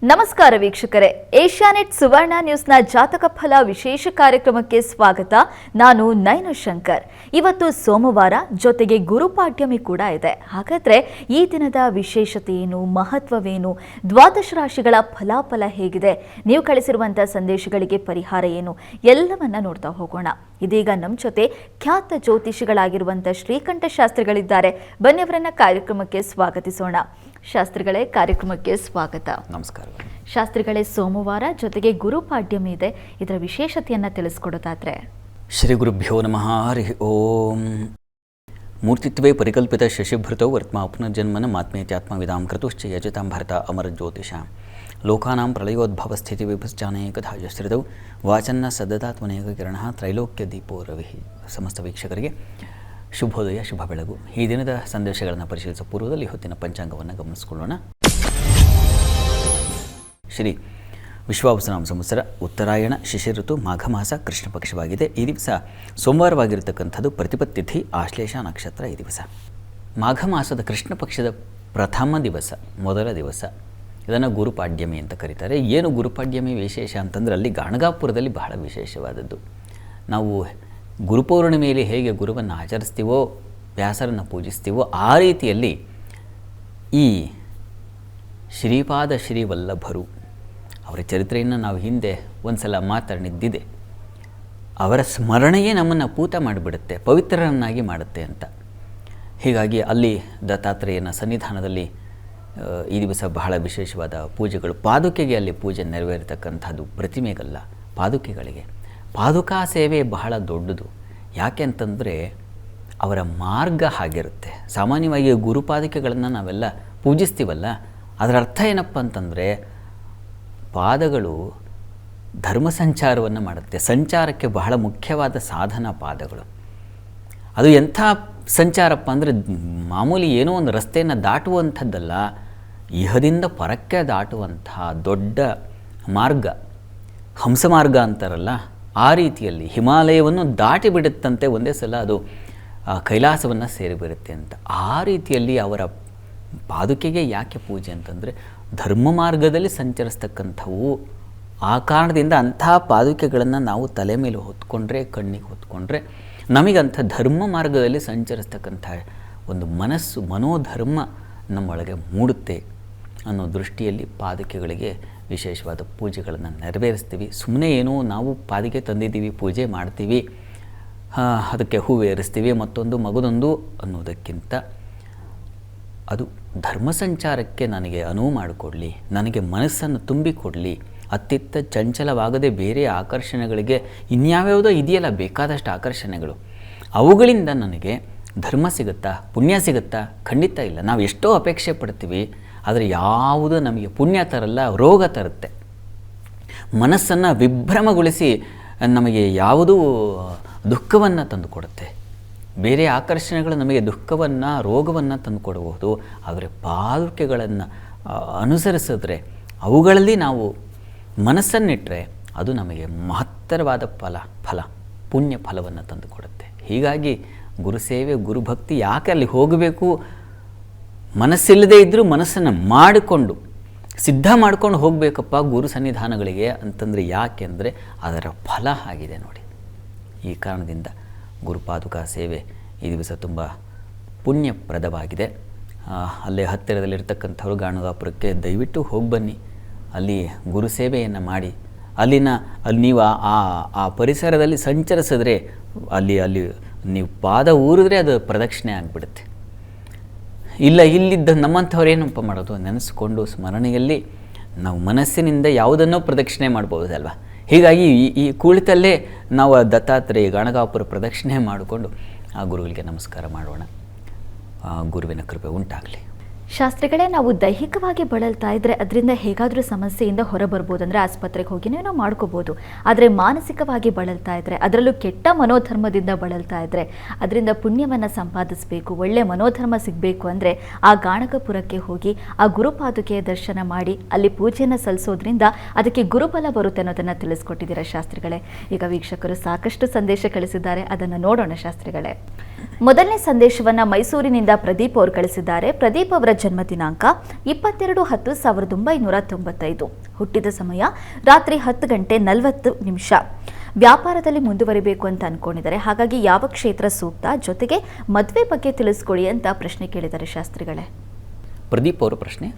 ನಮಸ್ಕಾರ ವೀಕ್ಷಕರೇ, ಏಷ್ಯಾನೆಟ್ ಸುವರ್ಣ ನ್ಯೂಸ್ನ ಜಾತಕ ಫಲ ವಿಶೇಷ ಕಾರ್ಯಕ್ರಮಕ್ಕೆ ಸ್ವಾಗತ. ನಾನು ನಯನ ಶಂಕರ್. ಇವತ್ತು ಸೋಮವಾರ, ಜೊತೆಗೆ ಗುರುಪಾಡ್ಯಮಿ ಕೂಡ ಇದೆ. ಹಾಗಾದ್ರೆ ಈ ದಿನದ ವಿಶೇಷತೆ ಏನು, ಮಹತ್ವವೇನು, ದ್ವಾದಶ ರಾಶಿಗಳ ಫಲಾಫಲ ಹೇಗಿದೆ, ನೀವು ಕಳಿಸಿರುವಂತಹ ಸಂದೇಶಗಳಿಗೆ ಪರಿಹಾರ ಏನು, ಎಲ್ಲವನ್ನ ನೋಡ್ತಾ ಹೋಗೋಣ. ಇದೀಗ ನಮ್ಮ ಜೊತೆ ಖ್ಯಾತ ಜ್ಯೋತಿಷಿಗಳಾಗಿರುವಂತಹ ಶ್ರೀಕಂಠ ಶಾಸ್ತ್ರಿಗಳಿದ್ದಾರೆ. ಬನ್ನಿ ಅವರನ್ನ ಕಾರ್ಯಕ್ರಮಕ್ಕೆ ಸ್ವಾಗತಿಸೋಣ. ಶಾಸ್ತ್ರಿಗಳೇ, ಕಾರ್ಯಕ್ರಮಕ್ಕೆ ಸ್ವಾಗತ. ನಮಸ್ಕಾರ ಶಾಸ್ತ್ರಿಗಳೇ, ಸೋಮವಾರ ಜೊತೆಗೆ ಗುರುಪಾಡ್ಯಮಿ ಇದೆ, ಇದರ ವಿಶೇಷತೆಯನ್ನು ತಿಳಿಸ್ಕೊಡೋದಾದ್ರೆ? ಶ್ರೀ ಗುರುಭ್ಯೋ ನಮಃ. ಹರಿ ಓಂ. ಮೂರ್ತಿತ್ವೇ ಪರಿಕಲ್ಪಿತ ಶಶಿಭೃತೌ ವರ್ತ್ಮ ಪುನರ್ಜನ್ಮನ ಮಾತ್ಮೇತ್ಯಾತ್ಮವಿದಾಂ ಕೃತುಶ್ಚ ಯಜತಾಂ ಭರತ ಅಮರ ಜ್ಯೋತಿಷ ಲೋಕಾನಾಂ ಪ್ರಳಯೋದ್ಭವ ಸ್ಥಿತಿ ವಿಭಶ್ಚಾನೇಕಧಾ ಯಶ್ರಿತೌ ವಾಚನ್ನ ಸದದಾತ್ಮನೇಕ ಕಿರಣ ತ್ರೈಲೋಕ್ಯ ದೀಪೋ ರವಿ. ಸಮಸ್ತ ವೀಕ್ಷಕರಿಗೆ ಶುಭೋದಯ, ಶುಭ ಬೆಳಗು. ಈ ದಿನದ ಸಂದೇಶಗಳನ್ನು ಪರಿಶೀಲಿಸುವ ಪೂರ್ವದಲ್ಲಿ ಹೊತ್ತಿನ ಪಂಚಾಂಗವನ್ನು ಗಮನಿಸಿಕೊಳ್ಳೋಣ. ಶ್ರೀ ವಿಶ್ವಾವಸುನಾಮ ಸಂವತ್ಸರ, ಉತ್ತರಾಯಣ, ಶಿಶಿರ ಋತು, ಮಾಘ ಮಾಸ, ಕೃಷ್ಣ ಪಕ್ಷವಾಗಿದೆ. ಈ ದಿವಸ ಸೋಮವಾರವಾಗಿರತಕ್ಕಂಥದ್ದು. ಪ್ರತಿಪತ್ತಿಥಿ, ಆಶ್ಲೇಷ ನಕ್ಷತ್ರ ಈ ದಿವಸ. ಮಾಘ ಮಾಸದ ಕೃಷ್ಣ ಪಕ್ಷದ ಪ್ರಥಮ ದಿವಸ, ಮೊದಲ ದಿವಸ. ಇದನ್ನು ಗುರುಪಾಡ್ಯಮಿ ಅಂತ ಕರೀತಾರೆ. ಏನು ಗುರುಪಾಡ್ಯಮಿ ವಿಶೇಷ ಅಂತಂದರೆ, ಅಲ್ಲಿ ಗಾಣಗಾಪುರದಲ್ಲಿ ಬಹಳ ವಿಶೇಷವಾದದ್ದು. ನಾವು ಗುರುಪೌರ್ಣಿಮೆಯಲ್ಲಿ ಹೇಗೆ ಗುರುವನ್ನು ಆಚರಿಸ್ತೀವೋ, ವ್ಯಾಸರನ್ನು ಪೂಜಿಸ್ತೀವೋ, ಆ ರೀತಿಯಲ್ಲಿ ಈ ಶ್ರೀಪಾದ ಶ್ರೀವಲ್ಲಭರು ಅವರ ಚರಿತ್ರೆಯನ್ನು ನಾವು ಹಿಂದೆ ಒಂದು ಸಲ ಮಾತನಾಡಿದ್ದಿದೆ. ಅವರ ಸ್ಮರಣೆಯೇ ನಮ್ಮನ್ನು ಪೂತ ಮಾಡಿಬಿಡುತ್ತೆ, ಪವಿತ್ರರನ್ನಾಗಿ ಮಾಡುತ್ತೆ ಅಂತ. ಹೀಗಾಗಿ ಅಲ್ಲಿ ದತ್ತಾತ್ರೇಯನ ಸನ್ನಿಧಾನದಲ್ಲಿ ಈ ದಿವಸ ಬಹಳ ವಿಶೇಷವಾದ ಪೂಜೆಗಳು. ಪಾದುಕೆಗೆ ಅಲ್ಲಿ ಪೂಜೆ ನೆರವೇರತಕ್ಕಂಥದ್ದು, ಪ್ರತಿಮೆಗಲ್ಲ, ಪಾದುಕೆಗಳಿಗೆ. ಪಾದುಕಾ ಸೇವೆ ಬಹಳ ದೊಡ್ಡದು. ಯಾಕೆ ಅಂತಂದರೆ ಅವರ ಮಾರ್ಗ ಹಾಗಿರುತ್ತೆ. ಸಾಮಾನ್ಯವಾಗಿ ಗುರುಪಾದುಕೆಗಳನ್ನು ನಾವೆಲ್ಲ ಪೂಜಿಸ್ತೀವಲ್ಲ, ಅದರ ಅರ್ಥ ಏನಪ್ಪ ಅಂತಂದರೆ, ಪಾದಗಳು ಧರ್ಮ ಸಂಚಾರವನ್ನು ಮಾಡುತ್ತೆ. ಸಂಚಾರಕ್ಕೆ ಬಹಳ ಮುಖ್ಯವಾದ ಸಾಧನ ಪಾದಗಳು. ಅದು ಎಂಥ ಸಂಚಾರಪ್ಪ ಅಂದರೆ, ಮಾಮೂಲಿ ಏನೋ ಒಂದು ರಸ್ತೆಯನ್ನು ದಾಟುವಂಥದ್ದಲ್ಲ, ಇಹದಿಂದ ಪರಕ್ಕೆ ದಾಟುವಂತಹ ದೊಡ್ಡ ಮಾರ್ಗ. ಹಂಸ ಮಾರ್ಗ ಅಂತಾರಲ್ಲ, ಆ ರೀತಿಯಲ್ಲಿ ಹಿಮಾಲಯವನ್ನು ದಾಟಿ ಬಿಡುತ್ತಂತೆ ಒಂದೇ ಸಲ, ಅದು ಕೈಲಾಸವನ್ನು ಸೇರಿಬಿಡುತ್ತೆ ಅಂತ. ಆ ರೀತಿಯಲ್ಲಿ ಅವರ ಪಾದುಕೆಗೆ ಯಾಕೆ ಪೂಜೆ ಅಂತಂದರೆ, ಧರ್ಮ ಮಾರ್ಗದಲ್ಲಿ ಸಂಚರಿಸ್ತಕ್ಕಂಥವು. ಆ ಕಾರಣದಿಂದ ಅಂಥ ಪಾದುಕೆಗಳನ್ನು ನಾವು ತಲೆ ಮೇಲೆ ಹೊತ್ಕೊಂಡ್ರೆ, ಕಣ್ಣಿಗೆ ಹೊತ್ಕೊಂಡ್ರೆ, ನಮಗಂಥ ಧರ್ಮ ಮಾರ್ಗದಲ್ಲಿ ಸಂಚರಿಸ್ತಕ್ಕಂಥ ಒಂದು ಮನಸ್ಸು, ಮನೋಧರ್ಮ ನಮ್ಮೊಳಗೆ ಮೂಡುತ್ತೆ ಅನ್ನೋ ದೃಷ್ಟಿಯಲ್ಲಿ ಪಾದುಕೆಗಳಿಗೆ ವಿಶೇಷವಾದ ಪೂಜೆಗಳನ್ನು ನೆರವೇರಿಸ್ತೀವಿ. ಸುಮ್ಮನೆ ಏನೋ ನಾವು ಪಾದಿಕೆ ತಂದಿದ್ದೀವಿ, ಪೂಜೆ ಮಾಡ್ತೀವಿ, ಅದಕ್ಕೆ ಹೂವು ಏರಿಸ್ತೀವಿ, ಮತ್ತೊಂದು ಮಗದೊಂದು ಅನ್ನೋದಕ್ಕಿಂತ ಅದು ಧರ್ಮ ಸಂಚಾರಕ್ಕೆ ನನಗೆ ಅನುವು ಮಾಡಿಕೊಡಲಿ, ನನಗೆ ಮನಸ್ಸನ್ನು ತುಂಬಿಕೊಡಲಿ. ಅತ್ತಿತ್ತ ಚಂಚಲವಾಗದೆ ಬೇರೆ ಆಕರ್ಷಣೆಗಳಿಗೆ ಇನ್ಯಾವ್ಯಾವುದೋ ಇದೆಯಲ್ಲ, ಬೇಕಾದಷ್ಟು ಆಕರ್ಷಣೆಗಳು, ಅವುಗಳಿಂದ ನನಗೆ ಧರ್ಮ ಸಿಗುತ್ತಾ, ಪುಣ್ಯ ಸಿಗುತ್ತಾ? ಖಂಡಿತ ಇಲ್ಲ. ನಾವು ಎಷ್ಟೋ ಅಪೇಕ್ಷೆ ಪಡ್ತೀವಿ, ಆದರೆ ಯಾವುದೂ ನಮಗೆ ಪುಣ್ಯ ತರಲ್ಲ, ರೋಗ ತರುತ್ತೆ. ಮನಸ್ಸನ್ನು ವಿಭ್ರಮಗೊಳಿಸಿ ನಮಗೆ ಯಾವುದೂ ದುಃಖವನ್ನು ತಂದುಕೊಡುತ್ತೆ. ಬೇರೆ ಆಕರ್ಷಣೆಗಳು ನಮಗೆ ದುಃಖವನ್ನು, ರೋಗವನ್ನು ತಂದುಕೊಡಬಹುದು. ಆದರೆ ಪಾದುಕೆಗಳನ್ನು ಅನುಸರಿಸಿದ್ರೆ, ಅವುಗಳಲ್ಲಿ ನಾವು ಮನಸ್ಸನ್ನಿಟ್ಟರೆ ಅದು ನಮಗೆ ಮಹತ್ತರವಾದ ಫಲ, ಪುಣ್ಯ ಫಲವನ್ನು ತಂದುಕೊಡುತ್ತೆ. ಹೀಗಾಗಿ ಗುರುಸೇವೆ, ಗುರುಭಕ್ತಿ ಯಾಕೆ ಅಲ್ಲಿ ಹೋಗಬೇಕು? ಮನಸ್ಸಿಲ್ಲದೇ ಇದ್ದರೂ ಮನಸ್ಸನ್ನು ಮಾಡಿಕೊಂಡು, ಸಿದ್ಧ ಮಾಡ್ಕೊಂಡು ಹೋಗಬೇಕಪ್ಪ ಗುರು ಸನ್ನಿಧಾನಗಳಿಗೆ ಅಂತಂದರೆ. ಯಾಕೆ ಅಂದರೆ ಅದರ ಫಲ ಆಗಿದೆ ನೋಡಿ. ಈ ಕಾರಣದಿಂದ ಗುರುಪಾದುಕಾ ಸೇವೆ ಈ ದಿವಸ ತುಂಬ ಪುಣ್ಯಪ್ರದವಾಗಿದೆ. ಅಲ್ಲೇ ಹತ್ತಿರದಲ್ಲಿರ್ತಕ್ಕಂಥವ್ರು ಗಾಣಗಾಪುರಕ್ಕೆ ದಯವಿಟ್ಟು ಹೋಗಿ ಬನ್ನಿ. ಅಲ್ಲಿ ಗುರು ಸೇವೆಯನ್ನು ಮಾಡಿ, ಅಲ್ಲಿ ನೀವು ಆ ಪರಿಸರದಲ್ಲಿ ಸಂಚರಿಸಿದ್ರೆ, ಅಲ್ಲಿ ನೀವು ಪಾದ ಊರಿದ್ರೆ ಅದು ಪ್ರದಕ್ಷಿಣೆ ಆಗಿಬಿಡುತ್ತೆ. ಇಲ್ಲ, ಇಲ್ಲಿದ್ದ ನಮ್ಮಂಥವ್ರು ಏನಪ್ಪ ಮಾಡೋದು? ನೆನೆಸ್ಕೊಂಡು ಸ್ಮರಣೆಯಲ್ಲಿ ನಾವು ಮನಸ್ಸಿನಿಂದ ಯಾವುದನ್ನೋ ಪ್ರದಕ್ಷಿಣೆ ಮಾಡ್ಬೋದಲ್ವ. ಹೀಗಾಗಿ ಈ ಕುಳಿತಲ್ಲೇ ನಾವು ದತ್ತಾತ್ರೇಯ ಗಾಣಗಾಪುರ ಪ್ರದಕ್ಷಿಣೆ ಮಾಡಿಕೊಂಡು ಆ ಗುರುಗಳಿಗೆ ನಮಸ್ಕಾರ ಮಾಡೋಣ. ಗುರುವಿನ ಕೃಪೆ ಉಂಟಾಗಲಿ. ಶಾಸ್ತ್ರಿಗಳೇ, ನಾವು ದೈಹಿಕವಾಗಿ ಬಳಲ್ತಾ ಇದ್ದರೆ ಅದರಿಂದ ಹೇಗಾದರೂ ಸಮಸ್ಯೆಯಿಂದ ಹೊರಬರ್ಬೋದು, ಅಂದರೆ ಆಸ್ಪತ್ರೆಗೆ ಹೋಗಿನೇ ನಾವು ಮಾಡ್ಕೋಬೋದು. ಆದರೆ ಮಾನಸಿಕವಾಗಿ ಬಳಲ್ತಾ ಇದ್ದರೆ, ಅದರಲ್ಲೂ ಕೆಟ್ಟ ಮನೋಧರ್ಮದಿಂದ ಬಳಲ್ತಾ ಇದ್ದರೆ, ಅದರಿಂದ ಪುಣ್ಯವನ್ನು ಸಂಪಾದಿಸಬೇಕು, ಒಳ್ಳೆಯ ಮನೋಧರ್ಮ ಸಿಗಬೇಕು ಅಂದರೆ ಆ ಗಾಣಗಪುರಕ್ಕೆ ಹೋಗಿ ಆ ಗುರುಪಾದುಕೆಯ ದರ್ಶನ ಮಾಡಿ ಅಲ್ಲಿ ಪೂಜೆಯನ್ನು ಸಲ್ಲಿಸೋದ್ರಿಂದ ಅದಕ್ಕೆ ಗುರುಬಲ ಬರುತ್ತೆ ಅನ್ನೋದನ್ನು ತಿಳಿಸ್ಕೊಟ್ಟಿದ್ದೀರಾ ಶಾಸ್ತ್ರಿಗಳೇ. ಈಗ ವೀಕ್ಷಕರು ಸಾಕಷ್ಟು ಸಂದೇಶ ಕಳಿಸಿದ್ದಾರೆ, ಅದನ್ನು ನೋಡೋಣ ಶಾಸ್ತ್ರಿಗಳೇ. ಮೊದಲನೇ ಸಂದೇಶವನ್ನ ಮೈಸೂರಿನಿಂದ ಪ್ರದೀಪ್ ಅವರು ಕಳಿಸಿದ್ದಾರೆ. ಪ್ರದೀಪ್ ಅವರ ಜನ್ಮ ದಿನಾಂಕ 22/10/1995. ಹುಟ್ಟಿದ ಸಮಯ ರಾತ್ರಿ 10:40 ವ್ಯಾಪಾರದಲ್ಲಿ ಮುಂದುವರಿಬೇಕು ಅಂತ ಅನ್ಕೊಂಡಿದ್ದಾರೆ. ಹಾಗಾಗಿ ಯಾವ ಕ್ಷೇತ್ರ ಸೂಕ್ತ, ಜೊತೆಗೆ ಮದುವೆ ಬಗ್ಗೆ ತಿಳಿಸ್ಕೊಡಿ ಅಂತ ಪ್ರಶ್ನೆ ಕೇಳಿದ್ದಾರೆ ಶಾಸ್ತ್ರಿಗಳೇ. ಪ್ರದೀಪ್ ಅವರ ಪ್ರಶ್ನೆ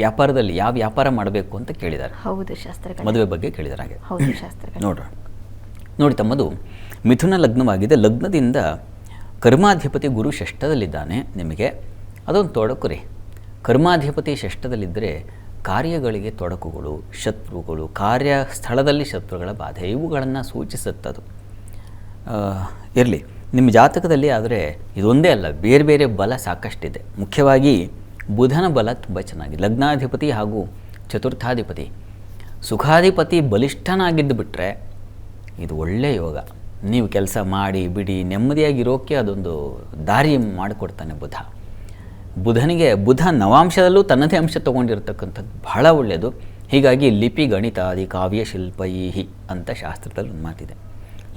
ವ್ಯಾಪಾರದಲ್ಲಿ ಯಾವ ವ್ಯಾಪಾರ ಮಾಡಬೇಕು ಅಂತ ಕೇಳಿದ್ದಾರೆ. ಹೌದು ಶಾಸ್ತ್ರಿಗಳೇ. ಮದುವೆ ಬಗ್ಗೆ ಕೇಳಿದ್ದಾರೆ. ಹಾಗೆ ಹೌದು ಶಾಸ್ತ್ರಿಗಳೇ. ನೋಡಿ ತಮ್ಮದು ಮಿಥುನ ಲಗ್ನವಾಗಿದೆ. ಲಗ್ನದಿಂದ ಕರ್ಮಾಧಿಪತಿ ಗುರು ಷಷ್ಠದಲ್ಲಿದ್ದಾನೆ. ನಿಮಗೆ ಅದೊಂದು ತೊಡಕು ರೀ. ಕರ್ಮಾಧಿಪತಿ ಷಷ್ಠದಲ್ಲಿದ್ದರೆ ಕಾರ್ಯಗಳಿಗೆ ತೊಡಕುಗಳು, ಶತ್ರುಗಳು, ಕಾರ್ಯ ಸ್ಥಳದಲ್ಲಿ ಶತ್ರುಗಳ ಬಾಧೆ ಇವುಗಳನ್ನು ಸೂಚಿಸುತ್ತದು. ಇರಲಿ, ನಿಮ್ಮ ಜಾತಕದಲ್ಲಿ ಆದರೆ ಇದೊಂದೇ ಅಲ್ಲ, ಬೇರೆ ಬೇರೆ ಬಲ ಸಾಕಷ್ಟಿದೆ. ಮುಖ್ಯವಾಗಿ ಬುಧನ ಬಲ ತುಂಬ ಚೆನ್ನಾಗಿದೆ. ಲಗ್ನಾಧಿಪತಿ ಹಾಗೂ ಚತುರ್ಥಾಧಿಪತಿ, ಸುಖಾಧಿಪತಿ ಬಲಿಷ್ಠನಾಗಿದ್ದು ಬಿಟ್ಟರೆ ಇದು ಒಳ್ಳೆಯ ಯೋಗ. ನೀವು ಕೆಲಸ ಮಾಡಿ ಬಿಡಿ ನೆಮ್ಮದಿಯಾಗಿರೋಕ್ಕೆ ಅದೊಂದು ದಾರಿ ಮಾಡಿಕೊಡ್ತಾನೆ ಬುಧ. ಬುಧ ನವಾಂಶದಲ್ಲೂ ತನ್ನದೇ ಅಂಶ ತೊಗೊಂಡಿರ್ತಕ್ಕಂಥದ್ದು ಬಹಳ ಒಳ್ಳೆಯದು. ಹೀಗಾಗಿ ಲಿಪಿ ಗಣಿತಾದಿ ಕಾವ್ಯ ಶಿಲ್ಪೈಹಿ ಅಂತ ಶಾಸ್ತ್ರದಲ್ಲಿ ಒಂದು ಮಾತಿದೆ.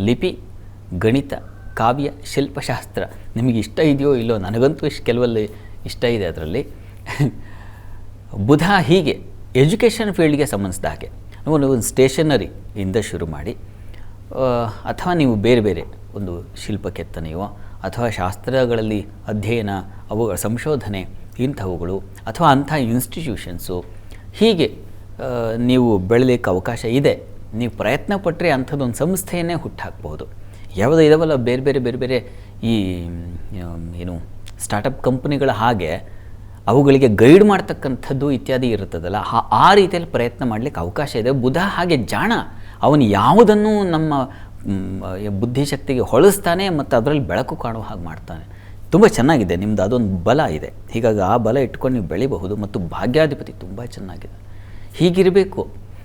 ಲಿಪಿ, ಗಣಿತ, ಕಾವ್ಯ, ಶಿಲ್ಪಶಾಸ್ತ್ರ ನಿಮಗೆ ಇಷ್ಟ ಇದೆಯೋ ಇಲ್ಲೋ, ನನಗಂತೂ ಕೆಲವಲ್ಲಿ ಇಷ್ಟ ಇದೆ. ಅದರಲ್ಲಿ ಬುಧ ಹೀಗೆ ಎಜುಕೇಷನ್ ಫೀಲ್ಡ್ಗೆ ಸಂಬಂಧಿಸಿದ ಹಾಗೆ ಒಂದು ಸ್ಟೇಷನರಿ ಇಂದ ಶುರು ಮಾಡಿ, ಅಥವಾ ನೀವು ಬೇರೆ ಬೇರೆ ಒಂದು ಶಿಲ್ಪ ಕೆತ್ತನೆಯೋ ಅಥವಾ ಶಾಸ್ತ್ರಗಳಲ್ಲಿ ಅಧ್ಯಯನ, ಅವುಗಳ ಸಂಶೋಧನೆ ಇಂಥವುಗಳು, ಅಥವಾ ಅಂಥ ಇನ್ಸ್ಟಿಟ್ಯೂಷನ್ಸು, ಹೀಗೆ ನೀವು ಬೆಳಲಿಕ್ಕೆ ಅವಕಾಶ ಇದೆ. ನೀವು ಪ್ರಯತ್ನ ಪಟ್ಟರೆ ಅಂಥದ್ದೊಂದು ಸಂಸ್ಥೆಯನ್ನೇ ಹುಟ್ಟಾಕ್ಬಹುದು. ಯಾವುದೋ ಇದಾವಲ್ಲ ಬೇರೆ ಬೇರೆ ಈ ಏನು ಸ್ಟಾರ್ಟಪ್ ಕಂಪ್ನಿಗಳ ಹಾಗೆ ಅವುಗಳಿಗೆ ಗೈಡ್ ಮಾಡ್ತಕ್ಕಂಥದ್ದು ಇತ್ಯಾದಿ ಇರುತ್ತದಲ್ಲ, ಆ ರೀತಿಯಲ್ಲಿ ಪ್ರಯತ್ನ ಮಾಡಲಿಕ್ಕೆ ಅವಕಾಶ ಇದೆ. ಬುಧ ಹಾಗೆ ಜಾಣ, ಅವನು ಯಾವುದನ್ನು ನಮ್ಮ ಬುದ್ಧಿಶಕ್ತಿಗೆ ಹೊಳಿಸ್ತಾನೆ ಮತ್ತು ಅದರಲ್ಲಿ ಬೆಳಕು ಕಾಣುವ ಹಾಗೆ ಮಾಡ್ತಾನೆ. ತುಂಬ ಚೆನ್ನಾಗಿದೆ ನಿಮ್ಮದು, ಅದೊಂದು ಬಲ ಇದೆ. ಹೀಗಾಗಿ ಆ ಬಲ ಇಟ್ಕೊಂಡು ನೀವು ಬೆಳಿಬಹುದು. ಮತ್ತು ಭಾಗ್ಯಾಧಿಪತಿ ತುಂಬ ಚೆನ್ನಾಗಿದೆ. ಹೀಗಿರಬೇಕು.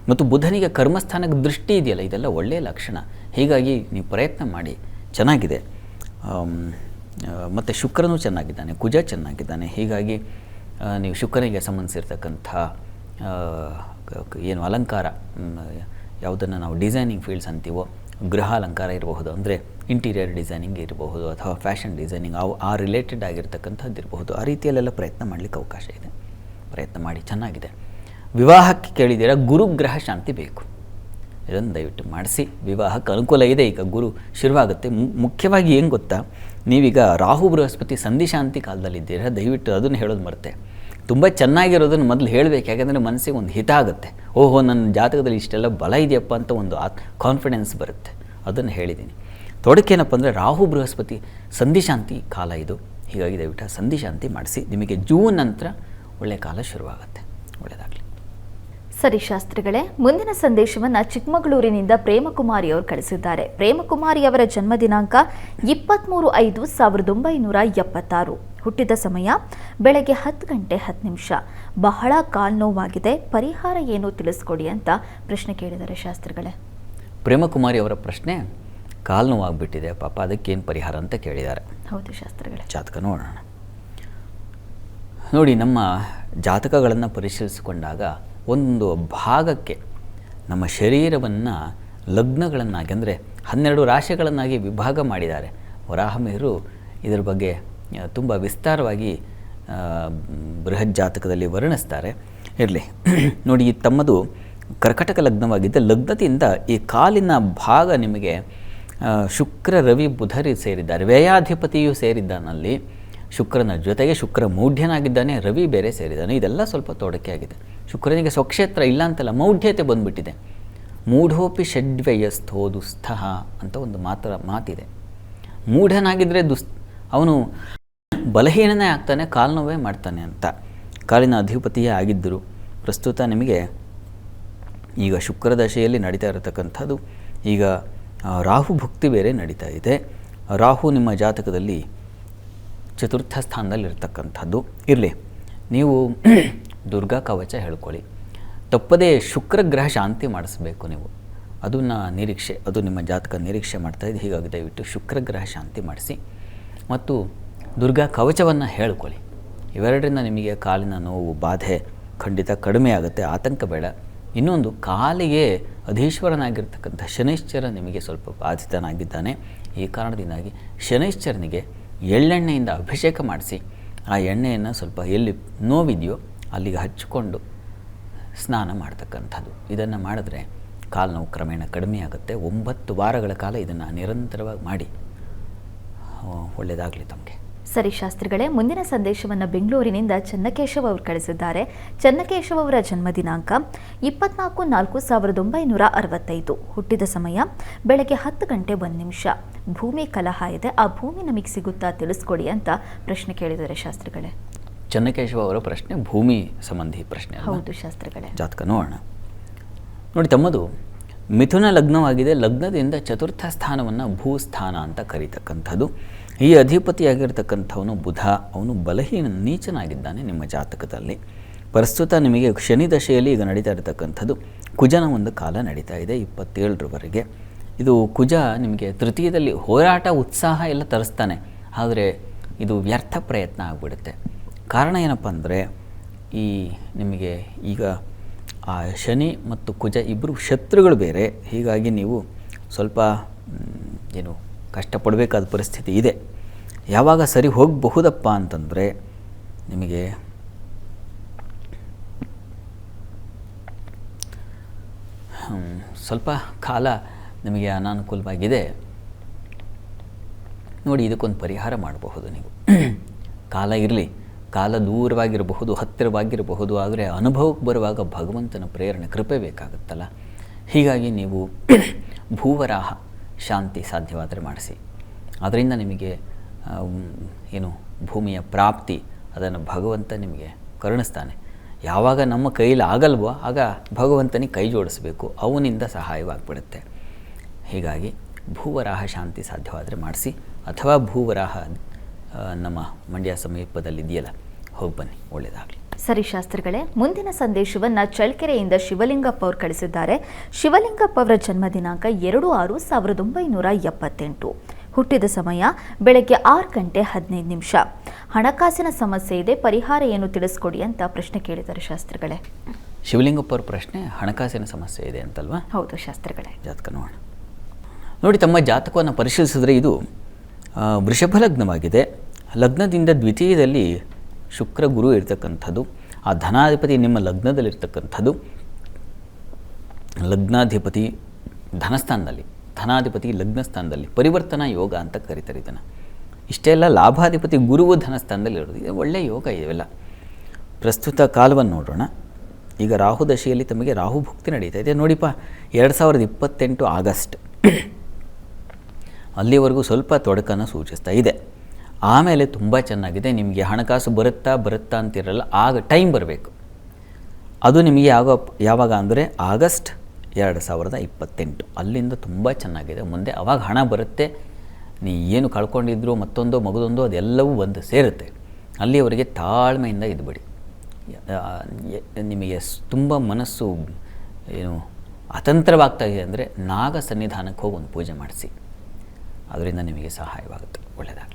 ಮತ್ತು ಬುಧನಿಗೆ ಕರ್ಮಸ್ಥಾನಕ್ಕೆ ದೃಷ್ಟಿ ಇದೆಯಲ್ಲ, ಇದೆಲ್ಲ ಒಳ್ಳೆಯ ಲಕ್ಷಣ. ಹೀಗಾಗಿ ನೀವು ಪ್ರಯತ್ನ ಮಾಡಿ, ಚೆನ್ನಾಗಿದೆ. ಮತ್ತು ಶುಕ್ರನೂ ಚೆನ್ನಾಗಿದ್ದಾನೆ, ಕುಜ ಚೆನ್ನಾಗಿದ್ದಾನೆ. ಹೀಗಾಗಿ ನೀವು ಶುಕ್ರನಿಗೆ ಸಂಬಂಧಿಸಿರ್ತಕ್ಕಂಥ ಏನು ಅಲಂಕಾರ, ಯಾವುದನ್ನು ನಾವು ಡಿಸೈನಿಂಗ್ ಫೀಲ್ಡ್ಸ್ ಅಂತೀವೋ, ಗೃಹ ಅಲಂಕಾರ ಇರಬಹುದು, ಅಂದರೆ ಇಂಟೀರಿಯರ್ ಡಿಸೈನಿಂಗ್ ಇರಬಹುದು, ಅಥವಾ ಫ್ಯಾಷನ್ ಡಿಸೈನಿಂಗ್, ಆ ರಿಲೇಟೆಡ್ ಆಗಿರ್ತಕ್ಕಂಥದ್ದು ಇರಬಹುದು. ಆ ರೀತಿಯಲ್ಲೆಲ್ಲ ಪ್ರಯತ್ನ ಮಾಡಲಿಕ್ಕೆ ಅವಕಾಶ ಇದೆ. ಪ್ರಯತ್ನ ಮಾಡಿ, ಚೆನ್ನಾಗಿದೆ. ವಿವಾಹಕ್ಕೆ ಕೇಳಿದ್ದೀರಾ, ಗುರುಗ್ರಹ ಶಾಂತಿ ಬೇಕು. ಇದನ್ನು ದಯವಿಟ್ಟು ಮಾಡಿಸಿ, ವಿವಾಹಕ್ಕೆ ಅನುಕೂಲ ಇದೆ. ಈಗ ಗುರು ಶುರುವಾಗುತ್ತೆ. ಮುಖ್ಯವಾಗಿ ಏನು ಗೊತ್ತಾ, ನೀವೀಗ ರಾಹು ಬೃಹಸ್ಪತಿ ಸಂಧಿಶಾಂತಿ ಕಾಲದಲ್ಲಿದ್ದೀರಾ. ದಯವಿಟ್ಟು ಅದನ್ನು ಹೇಳೋದು ಮರೆತೆ. ತುಂಬ ಚೆನ್ನಾಗಿರೋದನ್ನು ಮೊದಲು ಹೇಳಬೇಕು. ಯಾಕೆಂದರೆ ಮನಸ್ಸಿಗೆ ಒಂದು ಹಿತ ಆಗುತ್ತೆ. ಓಹೋ, ನನ್ನ ಜಾತಕದಲ್ಲಿ ಇಷ್ಟೆಲ್ಲ ಬಲ ಇದೆಯಪ್ಪ ಅಂತ ಒಂದು ಕಾನ್ಫಿಡೆನ್ಸ್ ಬರುತ್ತೆ. ಅದನ್ನು ಹೇಳಿದ್ದೀನಿ. ತೊಡಕೇನಪ್ಪ ಅಂದರೆ ರಾಹು ಬೃಹಸ್ಪತಿ ಸಂಧಿಶಾಂತಿ ಕಾಲ ಇದು. ಹೀಗಾಗಿ ದಯವಿಟ್ಟು ಸಂಧಿಶಾಂತಿ ಮಾಡಿಸಿ. ನಿಮಗೆ ಜೂನ್ ನಂತರ ಒಳ್ಳೆಯ ಕಾಲ ಶುರುವಾಗುತ್ತೆ. ಒಳ್ಳೆಯದಾಗಲಿ. ಸರಿ ಶಾಸ್ತ್ರಿಗಳೇ, ಮುಂದಿನ ಸಂದೇಶವನ್ನು ಚಿಕ್ಕಮಗಳೂರಿನಿಂದ ಪ್ರೇಮಕುಮಾರಿ ಅವರು ಕಳಿಸಿದ್ದಾರೆ. ಪ್ರೇಮಕುಮಾರಿ ಅವರ ಜನ್ಮ ದಿನಾಂಕ 23/5/1976. ಹುಟ್ಟಿದ ಸಮಯ ಬೆಳಗ್ಗೆ 10:10. ಬಹಳ ಕಾಲು ನೋವಾಗಿದೆ, ಪರಿಹಾರ ಏನು ತಿಳಿಸ್ಕೊಡಿ ಅಂತ ಪ್ರಶ್ನೆ ಕೇಳಿದ್ದಾರೆ ಶಾಸ್ತ್ರಿಗಳೇ. ಪ್ರೇಮಕುಮಾರಿ ಅವರ ಪ್ರಶ್ನೆ, ಕಾಲು ನೋವಾಗ್ಬಿಟ್ಟಿದೆ ಪಾಪ, ಅದಕ್ಕೇನು ಪರಿಹಾರ ಅಂತ ಕೇಳಿದ್ದಾರೆ. ಹೌದು ಶಾಸ್ತ್ರಿಗಳೇ. ಜಾತಕ ನೋಡೋಣ. ನೋಡಿ, ನಮ್ಮ ಜಾತಕಗಳನ್ನು ಪರಿಶೀಲಿಸಿಕೊಂಡಾಗ ಒಂದು ಭಾಗಕ್ಕೆ ನಮ್ಮ ಶರೀರವನ್ನು ಲಗ್ನಗಳನ್ನಾಗಿ, ಅಂದರೆ 12 ರಾಶಿಗಳನ್ನಾಗಿ ವಿಭಾಗ ಮಾಡಿದ್ದಾರೆ. ವರಾಹಮಿಹಿರು ಇದರ ಬಗ್ಗೆ ತುಂಬ ವಿಸ್ತಾರವಾಗಿ ಬೃಹತ್ ಜಾತಕದಲ್ಲಿ ವರ್ಣಿಸ್ತಾರೆ. ಇರಲಿ ನೋಡಿ, ಈ ತಮ್ಮದು ಕರ್ಕಟಕ ಲಗ್ನವಾಗಿದ್ದ ಲಗ್ನದಿಂದ ಈ ಕಾಲಿನ ಭಾಗ ನಿಮಗೆ ಶುಕ್ರ ರವಿ ಬುಧರಿ ಸೇರಿದ್ದಾರೆ. ವ್ಯಯಾಧಿಪತಿಯು ಸೇರಿದ್ದಾನಲ್ಲಿ ಶುಕ್ರನ ಜೊತೆಗೆ ಶುಕ್ರ ಮೌಢ್ಯನಾಗಿದ್ದಾನೆ, ರವಿ ಬೇರೆ ಸೇರಿದ್ದಾನೆ. ಇದೆಲ್ಲ ಸ್ವಲ್ಪ ತೊಡಕೆ ಆಗಿದೆ. ಶುಕ್ರನಿಗೆ ಸ್ವಕ್ಷೇತ್ರ ಇಲ್ಲ ಅಂತಲ್ಲ, ಮೌಢ್ಯತೆ ಬಂದುಬಿಟ್ಟಿದೆ. ಮೂಢೋಪಿ ಷಡ್ವ್ಯಯಸ್ಥೋ ದುಸ್ಥಃ ಅಂತ ಒಂದು ಮಾತಿದೆ. ಮೂಢನಾಗಿದ್ದರೆ ಅವನು ಬಲಹೀನನೇ ಆಗ್ತಾನೆ, ಕಾಲು ನೋವೇ ಮಾಡ್ತಾನೆ ಅಂತ. ಕಾಲಿನ ಅಧಿಪತಿಯೇ ಆಗಿದ್ದರು. ಪ್ರಸ್ತುತ ನಿಮಗೆ ಈಗ ಶುಕ್ರ ದಶೆಯಲ್ಲಿ ನಡೀತಾ ಇರತಕ್ಕಂಥದ್ದು. ಈಗ ರಾಹು ಭುಕ್ತಿ ಬೇರೆ ನಡೀತಾ ಇದೆ. ರಾಹು ನಿಮ್ಮ ಜಾತಕದಲ್ಲಿ ಚತುರ್ಥ ಸ್ಥಾನದಲ್ಲಿರ್ತಕ್ಕಂಥದ್ದು. ಇರಲಿ, ನೀವು ದುರ್ಗಾ ಕವಚ ಹೇಳ್ಕೊಳ್ಳಿ. ತಪ್ಪದೇ ಶುಕ್ರ ಗ್ರಹ ಶಾಂತಿ ಮಾಡಿಸ್ಬೇಕು ನೀವು. ಅದನ್ನು ನಿರೀಕ್ಷೆ, ಅದು ನಿಮ್ಮ ಜಾತಕ ನಿರೀಕ್ಷೆ ಮಾಡ್ತಾಯಿದೆ. ಹೀಗಾಗಿ ದಯವಿಟ್ಟು ಶುಕ್ರ ಗ್ರಹ ಶಾಂತಿ ಮಾಡಿಸಿ ಮತ್ತು ದುರ್ಗಾ ಕವಚವನ್ನು ಹೇಳ್ಕೊಳ್ಳಿ. ಇವೆರಡರಿಂದ ನಿಮಗೆ ಕಾಲಿನ ನೋವು ಬಾಧೆ ಖಂಡಿತ ಕಡಿಮೆ ಆಗುತ್ತೆ. ಆತಂಕ ಬೇಡ. ಇನ್ನೊಂದು, ಕಾಲಿಗೆ ಅಧೀಶ್ವರನಾಗಿರ್ತಕ್ಕಂಥ ಶನೈಶ್ಚರ ನಿಮಗೆ ಸ್ವಲ್ಪ ಬಾಧಿತನಾಗಿದ್ದಾನೆ. ಈ ಕಾರಣದಿಂದಾಗಿ ಶನೈಶ್ಚರನಿಗೆ ಎಳ್ಳೆಣ್ಣೆಯಿಂದ ಅಭಿಷೇಕ ಮಾಡಿಸಿ ಆ ಎಣ್ಣೆಯನ್ನು ಸ್ವಲ್ಪ ಎಲ್ಲಿ ನೋವಿದೆಯೋ ಅಲ್ಲಿಗೆ ಹಚ್ಚಿಕೊಂಡು ಸ್ನಾನ ಮಾಡ್ತಕ್ಕಂಥದ್ದು. ಇದನ್ನು ಮಾಡಿದ್ರೆ ಕಾಲು ನೋವು ಕ್ರಮೇಣ ಕಡಿಮೆ ಆಗುತ್ತೆ. 9 ವಾರಗಳ ಕಾಲ ಇದನ್ನು ನಿರಂತರವಾಗಿ ಮಾಡಿ. ಒಳ್ಳೆಯದಾಗಲಿ ತಮಗೆ. ಸರಿ ಶಾಸ್ತ್ರಿಗಳೇ, ಮುಂದಿನ ಸಂದೇಶವನ್ನು ಬೆಂಗಳೂರಿನಿಂದ ಚನ್ನಕೇಶವ ಅವರು ಕಳಿಸಿದ್ದಾರೆ. ಚನ್ನಕೇಶವ ಅವರ ಜನ್ಮ ದಿನಾಂಕ 24/4/1965. ಹುಟ್ಟಿದ ಸಮಯ ಬೆಳಗ್ಗೆ 10 ಗಂಟೆ 1 ನಿಮಿಷ. ಭೂಮಿ ಕಲಹ ಇದೆ, ಆ ಭೂಮಿ ನಮಗೆ ಸಿಗುತ್ತಾ ತಿಳಿಸ್ಕೊಡಿ ಅಂತ ಪ್ರಶ್ನೆ ಕೇಳಿದ್ದಾರೆ ಶಾಸ್ತ್ರಿಗಳೇ. ಚನ್ನಕೇಶವ ಅವರ ಪ್ರಶ್ನೆ ಭೂಮಿ ಸಂಬಂಧಿ ಪ್ರಶ್ನೆ. ಹೌದು ಶಾಸ್ತ್ರಿಗಳೇ. ಜಾತಕ ನೋಡೋಣ. ನೋಡಿ, ತಮ್ಮದು ಮಿಥುನ ಲಗ್ನವಾಗಿದೆ. ಲಗ್ನದಿಂದ ಚತುರ್ಥ ಸ್ಥಾನವನ್ನು ಭೂಸ್ಥಾನ ಅಂತ ಕರೀತಕ್ಕಂಥದ್ದು. ಈ ಅಧಿಪತಿಯಾಗಿರ್ತಕ್ಕಂಥವನು ಬುಧ, ಅವನು ಬಲಹೀನ ನೀಚನಾಗಿದ್ದಾನೆ ನಿಮ್ಮ ಜಾತಕದಲ್ಲಿ. ಪ್ರಸ್ತುತ ನಿಮಗೆ ಶನಿ ದಶೆಯಲ್ಲಿ ಈಗ ನಡೀತಾ ಇರತಕ್ಕಂಥದ್ದು ಕುಜನ ಒಂದು ಕಾಲ ನಡೀತಾ ಇದೆ 27ರವರೆಗೆ. ಇದು ಕುಜ ನಿಮಗೆ ತೃತೀಯದಲ್ಲಿ ಹೋರಾಟ ಉತ್ಸಾಹ ಎಲ್ಲ ತರಿಸ್ತಾನೆ, ಆದರೆ ಇದು ವ್ಯರ್ಥ ಪ್ರಯತ್ನ ಆಗಿಬಿಡುತ್ತೆ. ಕಾರಣ ಏನಪ್ಪ ಅಂದರೆ ಈ ನಿಮಗೆ ಈಗ ಆ ಶನಿ ಮತ್ತು ಕುಜ ಇಬ್ಬರು ಶತ್ರುಗಳು ಬೇರೆ. ಹೀಗಾಗಿ ನೀವು ಸ್ವಲ್ಪ ಏನು ಕಷ್ಟಪಡಬೇಕಾದ ಪರಿಸ್ಥಿತಿ ಇದೆ. ಯಾವಾಗ ಸರಿ ಹೋಗಬಹುದಪ್ಪ ಅಂತಂದರೆ ನಿಮಗೆ ಸ್ವಲ್ಪ ಕಾಲ ನಿಮಗೆ ಅನಾನುಕೂಲವಾಗಿದೆ. ನೋಡಿ, ಇದಕ್ಕೊಂದು ಪರಿಹಾರ ಮಾಡಬಹುದು ನೀವು. ಕಾಲ ಇರಲಿ, ಕಾಲ ದೂರವಾಗಿರಬಹುದು, ಹತ್ತಿರವಾಗಿರಬಹುದು, ಆದರೆ ಅನುಭವಕ್ಕೆ ಬರುವಾಗ ಭಗವಂತನ ಪ್ರೇರಣೆ ಕೃಪೆ ಬೇಕಾಗುತ್ತಲ್ಲ. ಹೀಗಾಗಿ ನೀವು ಭೂವರಾಹ ಶಾಂತಿ ಸಾಧ್ಯವಾದರೆ ಮಾಡಿಸಿ. ಅದರಿಂದ ನಿಮಗೆ ಏನು ಭೂಮಿಯ ಪ್ರಾಪ್ತಿ ಅದನ್ನು ಭಗವಂತ ನಿಮಗೆ ಕರುಣಿಸ್ತಾನೆ. ಯಾವಾಗ ನಮ್ಮ ಕೈಲಿ ಆಗಲ್ವೋ ಆಗ ಭಗವಂತನಿಗೆ ಕೈ ಜೋಡಿಸಬೇಕು, ಅವನಿಂದ ಸಹಾಯವಾಗ್ಬಿಡುತ್ತೆ. ಹೀಗಾಗಿ ಭೂವರಾಹ ಶಾಂತಿ ಸಾಧ್ಯವಾದರೆ ಮಾಡಿಸಿ, ಅಥವಾ ಭೂವರಾಹ ನಮ್ಮ ಮಂಡ್ಯ ಸಮೀಪದಲ್ಲಿದೆಯಲ್ಲ, ಹೋಗಿ ಬನ್ನಿ, ಒಳ್ಳೆಯದಾಗಲಿ. ಸರಿ ಶಾಸ್ತ್ರಿಗಳೇ, ಮುಂದಿನ ಸಂದೇಶವನ್ನು ಚಳ್ಳಕೆರೆಯಿಂದ ಶಿವಲಿಂಗಪ್ಪ ಅವರು ಕಳಿಸಿದ್ದಾರೆ. ಶಿವಲಿಂಗಪ್ಪ ಅವರ ಜನ್ಮ ದಿನಾಂಕ 2/6/1978. ಹುಟ್ಟಿದ ಸಮಯ ಬೆಳಗ್ಗೆ 6 ಗಂಟೆ 15 ನಿಮಿಷ. ಹಣಕಾಸಿನ ಸಮಸ್ಯೆ ಇದೆ, ಪರಿಹಾರ ಏನು ತಿಳಿಸ್ಕೊಡಿ ಅಂತ ಪ್ರಶ್ನೆ ಕೇಳಿದ್ದಾರೆ ಶಾಸ್ತ್ರಿಗಳೇ. ಶಿವಲಿಂಗಪ್ಪ ಅವ್ರ ಪ್ರಶ್ನೆ ಹಣಕಾಸಿನ ಸಮಸ್ಯೆ ಇದೆ ಅಂತಲ್ವಾ? ಹೌದು ಶಾಸ್ತ್ರಿಗಳೇ. ಜಾತಕ ನೋಡೋಣ. ನೋಡಿ, ತಮ್ಮ ಜಾತಕವನ್ನು ಪರಿಶೀಲಿಸಿದ್ರೆ ಇದು ವೃಷಭ ಲಗ್ನವಾಗಿದೆ. ಲಗ್ನದಿಂದ ದ್ವಿತೀಯದಲ್ಲಿ ಶುಕ್ರ ಗುರು ಇರ್ತಕ್ಕಂಥದ್ದು. ಆ ಧನಾಧಿಪತಿ ನಿಮ್ಮ ಲಗ್ನದಲ್ಲಿರ್ತಕ್ಕಂಥದ್ದು. ಲಗ್ನಾಧಿಪತಿ ಧನಸ್ಥಾನದಲ್ಲಿ, ಧನಾಧಿಪತಿ ಲಗ್ನಸ್ಥಾನದಲ್ಲಿ, ಪರಿವರ್ತನಾ ಯೋಗ ಅಂತ ಕರೀತಾರೆ ಇದನ್ನು. ಇಷ್ಟೇ ಅಲ್ಲ, ಲಾಭಾಧಿಪತಿ ಗುರುವು ಧನಸ್ಥಾನದಲ್ಲಿ ಇರೋದು. ಇದು ಒಳ್ಳೆಯ ಯೋಗ ಇವೆಲ್ಲ. ಪ್ರಸ್ತುತ ಕಾಲವನ್ನು ನೋಡೋಣ. ಈಗ ರಾಹು ದಶೆಯಲ್ಲಿ ತಮಗೆ ರಾಹು ಭುಕ್ತಿ ನಡೀತಾ ಇದೆ. ನೋಡಿಪ್ಪ, 2028 ಆಗಸ್ಟ್ ಅಲ್ಲಿವರೆಗೂ ಸ್ವಲ್ಪ ತೊಡಕನ್ನು ಸೂಚಿಸ್ತಾ ಇದೆ. ಆಮೇಲೆ ತುಂಬ ಚೆನ್ನಾಗಿದೆ. ನಿಮಗೆ ಹಣಕಾಸು ಬರುತ್ತಾ ಅಂತಿರಲ್ಲ, ಆಗ ಟೈಮ್ ಬರಬೇಕು. ಅದು ನಿಮಗೆ ಯಾವಾಗ ಅಂದರೆ ಆಗಸ್ಟ್ 2028. ಅಲ್ಲಿಂದ ತುಂಬ ಚೆನ್ನಾಗಿದೆ. ಮುಂದೆ ಅವಾಗ ಹಣ ಬರುತ್ತೆ. ನೀ ಏನು ಕಳ್ಕೊಂಡಿದ್ರು ಮತ್ತೊಂದೋ ಮಗದೊಂದೋ ಅದೆಲ್ಲವೂ ಬಂದು ಸೇರುತ್ತೆ. ಅಲ್ಲಿಯವರೆಗೆ ತಾಳ್ಮೆಯಿಂದ ಇದ್ಬಿಡಿ. ನಿಮಗೆ ತುಂಬ ಮನಸ್ಸು ಏನು ಅತಂತ್ರವಾಗ್ತಾ ಇದೆ ಅಂದರೆ ನಾಗ ಸನ್ನಿಧಾನಕ್ಕೆ ಹೋಗಿ ಒಂದು ಪೂಜೆ ಮಾಡಿಸಿ, ಅದರಿಂದ ನಿಮಗೆ ಸಹಾಯವಾಗುತ್ತೆ. ಒಳ್ಳೆಯದಾಗಲಿ.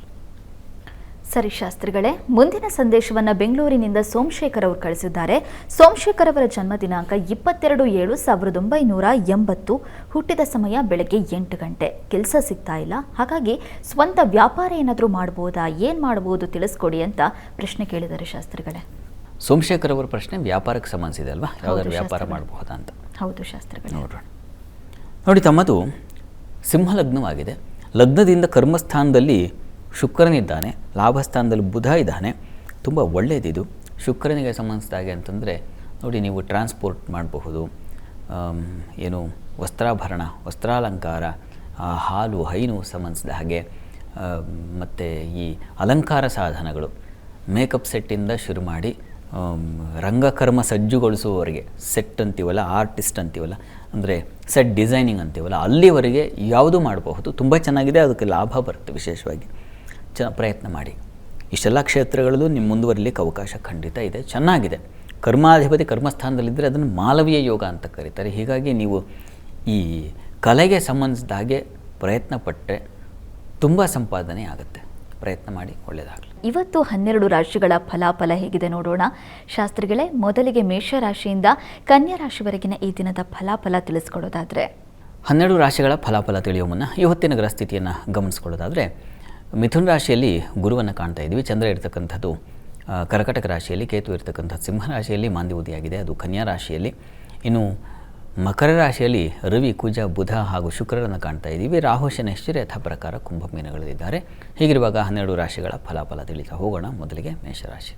ಸರಿ ಶಾಸ್ತ್ರಿಗಳೇ, ಮುಂದಿನ ಸಂದೇಶವನ್ನು ಬೆಂಗಳೂರಿನಿಂದ ಸೋಮಶೇಖರ್ ಅವರು ಕಳಿಸಿದ್ದಾರೆ. ಸೋಮಶೇಖರ್ ಅವರ ಜನ್ಮ ದಿನಾಂಕ 22/7/1980. ಹುಟ್ಟಿದ ಸಮಯ ಬೆಳಗ್ಗೆ 8 ಗಂಟೆ. ಕೆಲಸ ಸಿಗ್ತಾ ಇಲ್ಲ, ಹಾಗಾಗಿ ಸ್ವಂತ ವ್ಯಾಪಾರ ಏನಾದರೂ ಮಾಡ್ಬೋದಾ, ಏನು ಮಾಡ್ಬೋದು ತಿಳಿಸ್ಕೊಡಿ ಅಂತ ಪ್ರಶ್ನೆ ಕೇಳಿದ್ದಾರೆ ಶಾಸ್ತ್ರಿಗಳೇ. ಸೋಮಶೇಖರ್ ಅವರ ಪ್ರಶ್ನೆ ವ್ಯಾಪಾರಕ್ಕೆ ಸಂಬಂಧಿಸಿದೆ ಅಲ್ವಾ? ಯಾವುದಾದ್ರು ವ್ಯಾಪಾರ ಮಾಡಬಹುದಾ ಅಂತ. ಹೌದು ಶಾಸ್ತ್ರಿಗಳೇ. ನೋಡೋಣ. ನೋಡಿ, ತಮ್ಮದು ಸಿಂಹ ಲಗ್ನವಾಗಿದೆ. ಲಗ್ನದಿಂದ ಕರ್ಮಸ್ಥಾನದಲ್ಲಿ ಶುಕ್ರನಿದ್ದಾನೆ, ಲಾಭಸ್ಥಾನದಲ್ಲಿ ಬುಧ ಇದ್ದಾನೆ. ತುಂಬ ಒಳ್ಳೆಯದಿದು. ಶುಕ್ರನಿಗೆ ಸಂಬಂಧಿಸಿದಾಗೆ ಅಂತಂದರೆ ನೋಡಿ, ನೀವು ಟ್ರಾನ್ಸ್ಪೋರ್ಟ್ ಮಾಡಬಹುದು, ಏನು ವಸ್ತ್ರಾಭರಣ, ವಸ್ತ್ರಾಲಂಕಾರ, ಹಾಲು ಹೈನು ಸಂಬಂಧಿಸಿದ ಹಾಗೆ, ಮತ್ತು ಈ ಅಲಂಕಾರ ಸಾಧನಗಳು, ಮೇಕಪ್ ಸೆಟ್ಟಿಂದ ಶುರು ಮಾಡಿ ರಂಗಕರ್ಮ ಸಜ್ಜುಗೊಳಿಸುವವರೆಗೆ, ಸೆಟ್ ಅಂತೀವಲ್ಲ, ಆರ್ಟಿಸ್ಟ್ ಅಂತೀವಲ್ಲ, ಅಂದರೆ ಸೆಟ್ ಡಿಸೈನಿಂಗ್ ಅಂತೀವಲ್ಲ, ಅಲ್ಲಿವರೆಗೆ ಯಾವುದು ಮಾಡಬಹುದು. ತುಂಬ ಚೆನ್ನಾಗಿದೆ, ಅದಕ್ಕೆ ಲಾಭ ಬರುತ್ತೆ. ವಿಶೇಷವಾಗಿ ಪ್ರಯತ್ನ ಮಾಡಿ. ಇಷ್ಟೆಲ್ಲ ಕ್ಷೇತ್ರಗಳಲ್ಲೂ ನಿಮ್ಮ ಮುಂದುವರಿಲಿಕ್ಕೆ ಅವಕಾಶ ಖಂಡಿತ ಇದೆ. ಚೆನ್ನಾಗಿದೆ. ಕರ್ಮಾಧಿಪತಿ ಕರ್ಮಸ್ಥಾನದಲ್ಲಿದ್ದರೆ ಅದನ್ನು ಮಾಲವೀಯ ಯೋಗ ಅಂತ ಕರೀತಾರೆ. ಹೀಗಾಗಿ ನೀವು ಈ ಕಲೆಗೆ ಸಂಬಂಧಿಸಿದ ಹಾಗೆ ಪ್ರಯತ್ನ ಪಟ್ಟರೆ ತುಂಬ ಸಂಪಾದನೆ ಆಗುತ್ತೆ. ಪ್ರಯತ್ನ ಮಾಡಿ, ಒಳ್ಳೆಯದಾಗಲಿ. ಇವತ್ತು 12 ರಾಶಿಗಳ ಫಲಾಫಲ ಹೇಗಿದೆ ನೋಡೋಣ ಶಾಸ್ತ್ರಿಗಳೇ. ಮೊದಲಿಗೆ ಮೇಷರಾಶಿಯಿಂದ ಕನ್ಯಾ ರಾಶಿವರೆಗಿನ ಈ ದಿನದ ಫಲಾಫಲ ತಿಳಿಸ್ಕೊಡೋದಾದರೆ, 12 ರಾಶಿಗಳ ಫಲಾಫಲ ತಿಳಿಯುವ ಮುನ್ನ ಈ ಹೊತ್ತಿನ ಗ್ರಹ ಸ್ಥಿತಿಯನ್ನು ಗಮನಿಸ್ಕೊಳ್ಳೋದಾದರೆ ಮಿಥುನ ರಾಶಿಯಲ್ಲಿ ಗುರುವನ್ನು ಕಾಣ್ತಾ ಇದ್ವಿ. ಚಂದ್ರ ಇರ್ತಕ್ಕಂಥದ್ದು ಕರ್ಕಟಕ ರಾಶಿಯಲ್ಲಿ, ಕೇತು ಇರ್ತಕ್ಕಂಥದ್ದು ಸಿಂಹ ರಾಶಿಯಲ್ಲಿ ಮಾಂದ್ಯವುದಿಯಾಗಿದೆ, ಅದು ಕನ್ಯಾ ರಾಶಿಯಲ್ಲಿ. ಇನ್ನು ಮಕರ ರಾಶಿಯಲ್ಲಿ ರವಿ, ಕುಜ, ಬುಧ ಹಾಗೂ ಶುಕ್ರರನ್ನು ಕಾಣ್ತಾ ಇದ್ದೀವಿ. ರಾಹು, ಶನೈಶ್ಚರ್ಯ ಯಥಾ ಪ್ರಕಾರ ಕುಂಭ ಮೀನಗಳಲ್ಲಿದ್ದಾರೆ. ಹೀಗಿರುವಾಗ 12 ರಾಶಿಗಳ ಫಲಾಫಲ ತಿಳಿತಾ ಹೋಗೋಣ. ಮೊದಲಿಗೆ ಮೇಷರಾಶಿ.